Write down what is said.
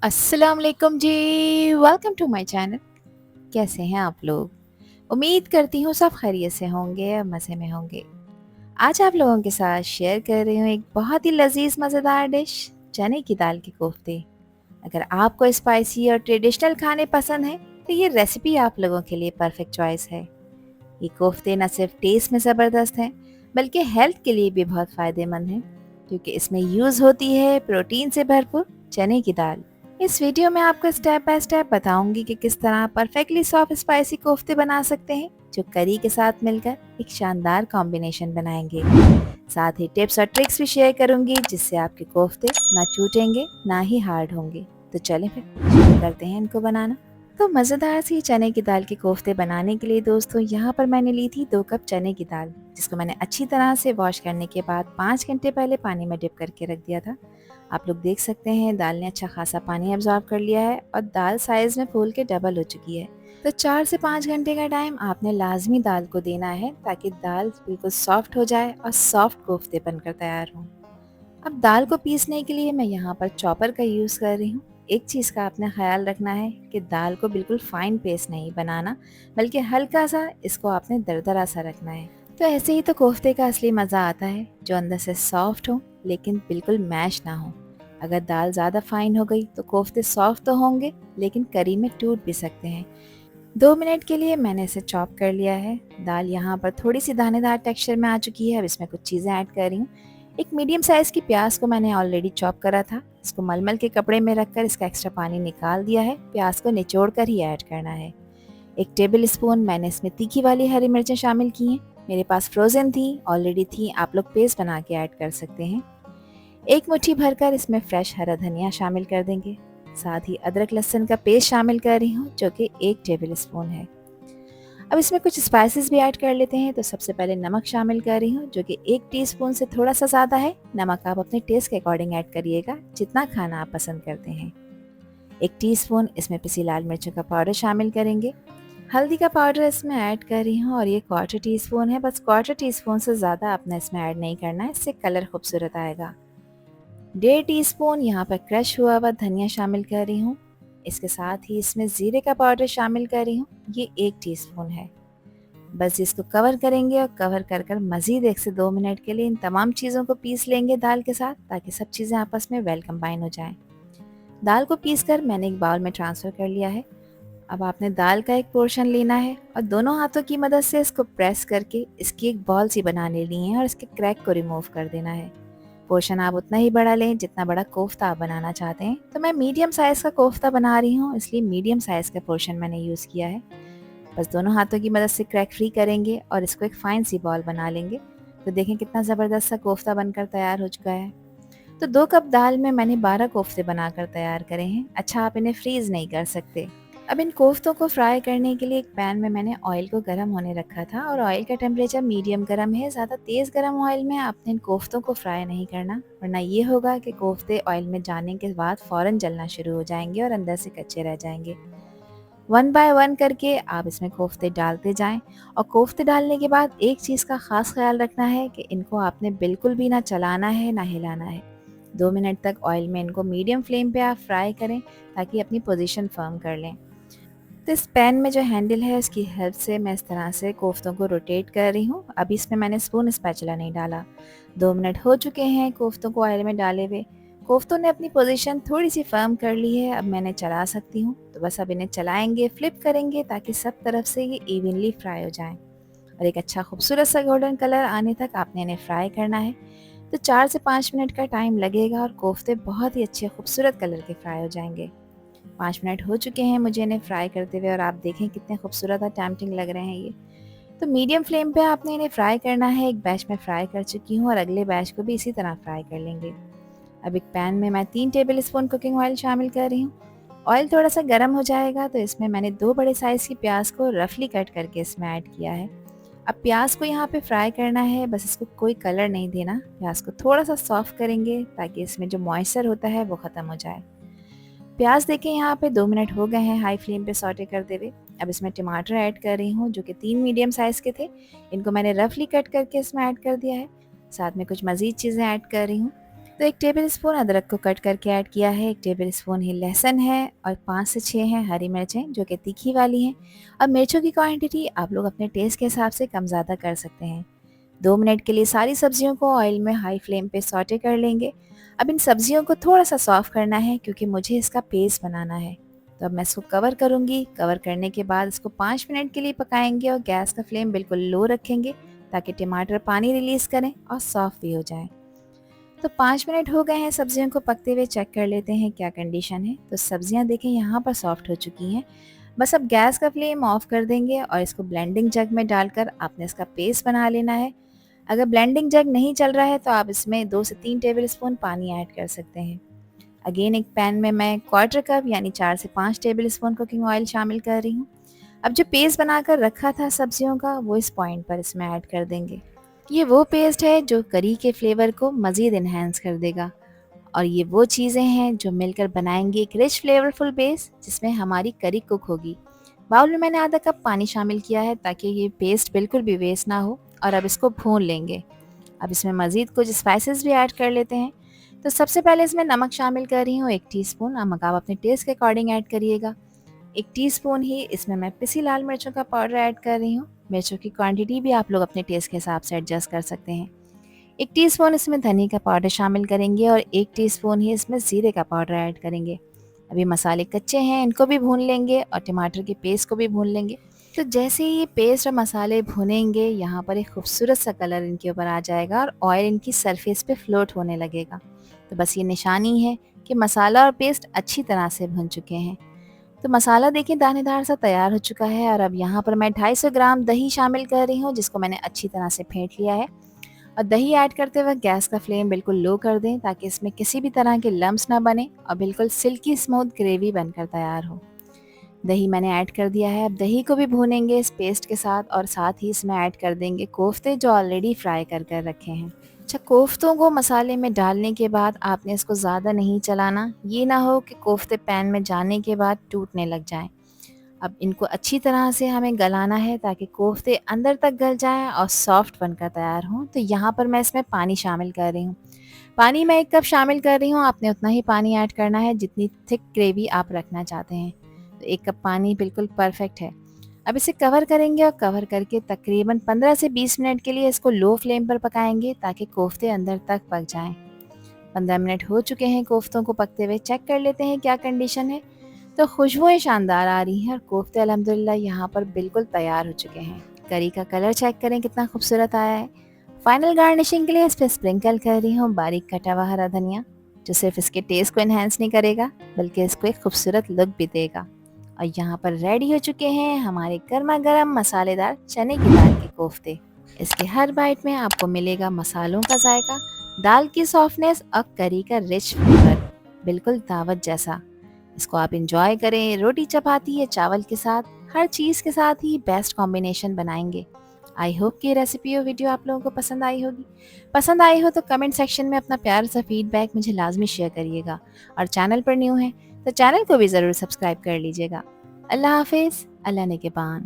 अस्सलाम वालेकुम जी। Welcome to my channel. कैसे हैं आप लोग? उम्मीद करती हूँ सब खैरियत से होंगे और मज़े में होंगे। आज आप लोगों के साथ शेयर कर रही हूँ एक बहुत ही लजीज मज़ेदार डिश, चने की दाल के कोफ्ते। अगर आपको स्पाइसी और ट्रेडिशनल खाने पसंद हैं तो ये रेसिपी आप लोगों के लिए परफेक्ट चॉइस है। ये कोफ्ते न सिर्फ टेस्ट में ज़बरदस्त हैं बल्कि हेल्थ के लिए भी बहुत फ़ायदेमंद हैं, क्योंकि इसमें यूज़ होती है प्रोटीन से भरपूर चने की दाल। इस वीडियो में आपको स्टेप बाय स्टेप बताऊंगी कि किस तरह परफेक्टली सॉफ्ट स्पाइसी कोफ्ते बना सकते हैं, जो करी के साथ मिलकर एक शानदार कॉम्बिनेशन बनाएंगे। साथ ही टिप्स और ट्रिक्स भी शेयर करूंगी जिससे आपके कोफ्ते ना टूटेंगे ना ही हार्ड होंगे। तो चलें फिर शुरू करते हैं इनको बनाना। तो मज़ेदार सी चने की दाल के कोफ्ते बनाने के लिए दोस्तों यहाँ पर मैंने ली थी 2 कप चने की दाल, जिसको मैंने अच्छी तरह से वॉश करने के बाद 5 घंटे पहले पानी में डिप करके रख दिया था। आप लोग देख सकते हैं दाल ने अच्छा खासा पानी एब्जॉर्ब कर लिया है और दाल साइज में फूल के डबल हो चुकी है। तो 4 से 5 घंटे का टाइम आपने लाजमी दाल को देना है ताकि दाल बिल्कुल सॉफ्ट हो जाए और सॉफ्ट कोफ्ते बनकर तैयार हों। अब दाल को पीसने के लिए मैं यहाँ पर चॉपर का यूज़ कर रही हूँ। एक चीज़ का आपने ख्याल रखना है कि दाल को बिल्कुल फाइन पेस्ट नहीं बनाना, बल्कि हल्का सा इसको आपने दरदरा सा रखना है। तो ऐसे ही तो कोफ्ते का असली मज़ा आता है, जो अंदर से सॉफ्ट हो लेकिन बिल्कुल मैश ना हो। अगर दाल ज़्यादा फाइन हो गई तो कोफ्ते सॉफ्ट तो होंगे लेकिन करी में टूट भी सकते हैं। 2 मिनट के लिए मैंने इसे चॉप कर लिया है। दाल यहाँ पर थोड़ी सी दानेदार टेक्सचर में आ चुकी है। अब इसमें कुछ चीज़ें ऐड कर रही हूँ। एक मीडियम साइज़ की प्याज को मैंने ऑलरेडी चॉप करा था। इसको मलमल के कपड़े में रखकर इसका एक्स्ट्रा पानी निकाल दिया है। प्याज को निचोड़ कर ही ऐड करना है। 1 टेबल स्पून मैंने इसमें तीखी वाली हरी मिर्चें शामिल की हैं। मेरे पास फ्रोज़न थी, ऑलरेडी थी, आप लोग पेस्ट बना के ऐड कर सकते हैं। एक मुट्ठी भरकर इसमें फ्रेश हरा धनिया शामिल कर देंगे। साथ ही अदरक लहसुन का पेस्ट शामिल कर रही हूँ, जो कि 1 टेबल स्पून है। अब इसमें कुछ स्पाइसेस भी ऐड कर लेते हैं। तो सबसे पहले नमक शामिल कर रही हूँ, जो कि 1 टीस्पून से थोड़ा सा ज़्यादा है। नमक आप अपने टेस्ट के अकॉर्डिंग ऐड करिएगा, जितना खाना आप पसंद करते हैं। 1 टीस्पून इसमें पिसी लाल मिर्चों का पाउडर शामिल करेंगे। हल्दी का पाउडर इसमें ऐड कर रही हूँ और ये 1/4 टीस्पून है। बस 1/4 टीस्पून से ज़्यादा आपने इसमें ऐड नहीं करना है, इससे कलर खूबसूरत आएगा। 1.5 टीस्पून यहाँ पर क्रश हुआ हुआ धनिया शामिल कर रही हूँ। इसके साथ ही इसमें ज़ीरे का पाउडर शामिल कर रही हूँ, ये 1 टीस्पून है। बस इसको कवर करेंगे और कवर कर कर मज़ीद 1 से 2 मिनट के लिए इन तमाम चीज़ों को पीस लेंगे दाल के साथ, ताकि सब चीज़ें आपस में वेल कंबाइन हो जाएं। दाल को पीस कर मैंने एक बाउल में ट्रांसफ़र कर लिया है। अब आपने दाल का एक पोर्शन लेना है और दोनों हाथों की मदद से इसको प्रेस करके इसकी एक बॉल सी बना लेनी है और इसके क्रैक को रिमूव कर देना है। पोर्शन आप उतना ही बड़ा लें जितना बड़ा कोफ्ता आप बनाना चाहते हैं। तो मैं मीडियम साइज़ का कोफ्ता बना रही हूँ, इसलिए मीडियम साइज़ का पोर्शन मैंने यूज़ किया है। बस दोनों हाथों की मदद से क्रैक फ्री करेंगे और इसको एक फाइन सी बॉल बना लेंगे। तो देखें कितना ज़बरदस्त सा कोफ्ता बनकर तैयार हो चुका है। तो 2 कप दाल में मैंने 12 कोफ्ते बनाकर तैयार करे हैं। अच्छा, आप इन्हें फ्रीज़ नहीं कर सकते। अब इन कोफ्तों को फ्राई करने के लिए एक पैन में मैंने ऑयल को गर्म होने रखा था और ऑयल का टेम्परेचर मीडियम गर्म है। ज़्यादा तेज़ गर्म ऑयल में आपने इन कोफ्तों को फ्राई नहीं करना, वरना ये होगा कि कोफ्ते ऑयल में जाने के बाद फ़ौरन जलना शुरू हो जाएंगे और अंदर से कच्चे रह जाएंगे। 1 बाय 1 करके आप इसमें कोफ्ते डालते जाएं और कोफ्ते डालने के बाद एक चीज़ का ख़ास ख्याल रखना है कि इनको आपने बिल्कुल भी ना चलाना है ना हिलाना है। 2 मिनट तक ऑयल में इनको मीडियम फ्लेम पे आप फ्राई करें, ताकि अपनी पोजीशन फर्म कर लें। तो इस पैन में जो हैंडल है उसकी हेल्प से मैं इस तरह से कोफ्तों को रोटेट कर रही हूँ। अभी इसमें मैंने स्पून स्पैचुला नहीं डाला। 2 मिनट हो चुके हैं कोफ्तों को ऑयल में डाले हुए। कोफ्तों ने अपनी पोजीशन थोड़ी सी फर्म कर ली है। अब मैंने चला सकती हूँ। तो बस अब इन्हें चलाएंगे, फ्लिप करेंगे ताकि सब तरफ से ये इवनली फ्राई हो जाएं और एक अच्छा खूबसूरत सा गोल्डन कलर आने तक आपने इन्हें फ्राई करना है। तो 4 से 5 मिनट का टाइम लगेगा और कोफ्ते बहुत ही अच्छे खूबसूरत कलर के फ्राई हो जाएंगे। 5 मिनट हो चुके हैं मुझे इन्हें फ्राई करते हुए और आप देखें कितने खूबसूरत और टेम्पटिंग लग रहे हैं ये। तो मीडियम फ्लेम पे आपने इन्हें फ्राई करना है। एक बैच में फ्राई कर चुकी हूँ और अगले बैच को भी इसी तरह फ्राई कर लेंगे। अब एक पैन में मैं 3 टेबल स्पून कुकिंग ऑयल शामिल कर रही हूँ। ऑयल थोड़ा सा गर्म हो जाएगा तो इसमें मैंने 2 बड़े साइज़ की प्याज को रफली कट करके इसमें ऐड किया है। अब प्याज को यहाँ पे फ्राई करना है, बस इसको कोई कलर नहीं देना। प्याज को थोड़ा सा सॉफ्ट करेंगे ताकि इसमें जो मॉइस्चर होता है वो ख़त्म हो जाए। प्याज देखें यहाँ पे 2 मिनट हो गए हैं हाई फ्लेम पे सौटे करते हुए। अब इसमें टमाटर ऐड कर रही हूँ, जो कि 3 मीडियम साइज़ के थे। इनको मैंने रफली कट करके इसमें ऐड कर दिया है। साथ में कुछ मज़ीद चीज़ें ऐड कर रही हूँ। तो 1 टेबलस्पून अदरक को कट करके ऐड किया है, 1 टेबलस्पून ही लहसुन है और 5 से 6 हैं हरी मिर्चें जो कि तीखी वाली हैं। अब मिर्चों की क्वांटिटी आप लोग अपने टेस्ट के हिसाब से कम ज़्यादा कर सकते हैं। 2 मिनट के लिए सारी सब्जियों को ऑयल में हाई फ्लेम पे सौटे कर लेंगे। अब इन सब्जियों को थोड़ा-सा सॉफ्ट करना है क्योंकि मुझे इसका पेस्ट बनाना है। तो अब मैं इसको कवर करूँगी, कवर करने के बाद इसको 5 मिनट के लिए पकाएंगे और गैस का फ्लेम बिल्कुल लो रखेंगे ताकि टमाटर पानी रिलीज़ करें और सॉफ्ट भी हो जाएँ। तो 5 मिनट हो गए हैं सब्जियों को पकते हुए, चेक कर लेते हैं क्या कंडीशन है। तो सब्जियां देखें यहाँ पर सॉफ्ट हो चुकी हैं। बस अब गैस का फ्लेम ऑफ कर देंगे और इसको ब्लेंडिंग जग में डालकर आपने इसका पेस्ट बना लेना है। अगर ब्लेंडिंग जग नहीं चल रहा है तो आप इसमें 2 से 3 टेबलस्पून पानी ऐड कर सकते हैं। अगेन एक पैन में मैं क्वार्टर कप यानी 4 से 5 टेबलस्पून कुकिंग ऑयल शामिल कर रही हूँ। अब जो पेस्ट बनाकर रखा था सब्जियों का वो इस पॉइंट पर इसमें ऐड कर देंगे। ये वो पेस्ट है जो करी के फ्लेवर को मज़ीद इन्हेंस कर देगा और ये वो चीज़ें हैं जो मिलकर बनाएंगी एक रिच फ्लेवरफुल बेस जिसमें हमारी करी कुक होगी। बाउल में मैंने आधा कप पानी शामिल किया है ताकि ये पेस्ट बिल्कुल भी वेस्ट ना हो और अब इसको भून लेंगे। अब इसमें मज़ीद कुछ स्पाइसेस भी ऐड कर लेते हैं। तो सबसे पहले इसमें नमक शामिल कर रही हूँ 1 टीस्पून। नमक आप अपने टेस्ट के अकॉर्डिंग ऐड करिएगा। 1 टीस्पून ही इसमें मैं पिसी लाल मिर्चों का पाउडर ऐड कर रही हूँ। मिर्चों की क्वांटिटी भी आप लोग अपने टेस्ट के हिसाब से एडजस्ट कर सकते हैं। 1 टीस्पून इसमें धनिया का पाउडर शामिल करेंगे और 1 टीस्पून ही इसमें ज़ीरे का पाउडर ऐड करेंगे। अभी मसाले कच्चे हैं, इनको भी भून लेंगे और टमाटर के पेस्ट को भी भून लेंगे। तो जैसे ही ये पेस्ट और मसाले भुनेंगे यहाँ पर एक खूबसूरत सा कलर इनके ऊपर आ जाएगा और ऑयल इनकी सरफेस पे फ्लोट होने लगेगा। तो बस ये निशानी है कि मसाला और पेस्ट अच्छी तरह से भुन चुके हैं। तो मसाला देखिए दानेदार सा तैयार हो चुका है और अब यहाँ पर मैं 250 ग्राम दही शामिल कर रही हूँ जिसको मैंने अच्छी तरह से फेंट लिया है। और दही ऐड करते वक्त गैस का फ्लेम बिल्कुल लो कर दें ताकि इसमें किसी भी तरह के लम्स ना बने और बिल्कुल सिल्की स्मूथ ग्रेवी बनकर तैयार हो। दही मैंने ऐड कर दिया है। अब दही को भी भूनेंगे इस पेस्ट के साथ और साथ ही इसमें ऐड कर देंगे कोफ्ते जो ऑलरेडी फ्राई कर रखे हैं। अच्छा, कोफ्तों को मसाले में डालने के बाद आपने इसको ज़्यादा नहीं चलाना, ये ना हो कि कोफ्ते पैन में जाने के बाद टूटने लग जाएं। अब इनको अच्छी तरह से हमें गलाना है ताकि कोफ्ते अंदर तक गल जाएं और सॉफ्ट बनकर तैयार हों। तो यहाँ पर मैं इसमें पानी शामिल कर रही हूँ। पानी मैं 1 कप शामिल कर रही हूँ, आपने उतना ही पानी ऐड करना है जितनी थिक ग्रेवी आप रखना चाहते हैं। तो 1 कप पानी बिल्कुल परफेक्ट है। अब इसे कवर करेंगे और कवर करके तकरीबन 15 से 20 मिनट के लिए इसको लो फ्लेम पर पकाएंगे ताकि कोफ्ते अंदर तक पक जाएं। 15 मिनट हो चुके हैं कोफ्तों को पकते हुए, चेक कर लेते हैं क्या कंडीशन है। तो खुशबुएं शानदार आ रही हैं और कोफ्ते अल्हम्दुलिल्लाह यहाँ पर बिल्कुल तैयार हो चुके हैं। करी का कलर चेक करें कितना खूबसूरत आया है। फाइनल गार्निशिंग के लिए इस पर स्प्रिंकल कर रही हूँ बारीक कटा हुआ हरा धनिया जो सिर्फ इसके टेस्ट को इन्हेंस नहीं करेगा बल्कि इसको एक खूबसूरत लुक भी देगा। और यहाँ पर रेडी हो चुके हैं हमारे गर्मा गर्म मसालेदार चने की दाल के कोफ्ते। इसके हर बाइट में आपको मिलेगा मसालों का जायका, दाल की सॉफ्टनेस और करी का रिच फ्लेवर, बिल्कुल दावत जैसा। इसको आप इंजॉय करें रोटी चपाती या चावल के साथ, हर चीज़ के साथ ही बेस्ट कॉम्बिनेशन बनाएंगे। आई होप कि ये रेसिपी और वीडियो आप लोगों को पसंद आई होगी। पसंद आई हो तो कमेंट सेक्शन में अपना प्यार सा फीडबैक मुझे लाजमी शेयर करिएगा और चैनल पर न्यू है तो चैनल को भी ज़रूर सब्सक्राइब कर लीजिएगा। अल्लाह हाफिज़, अल्लाह ने के बान।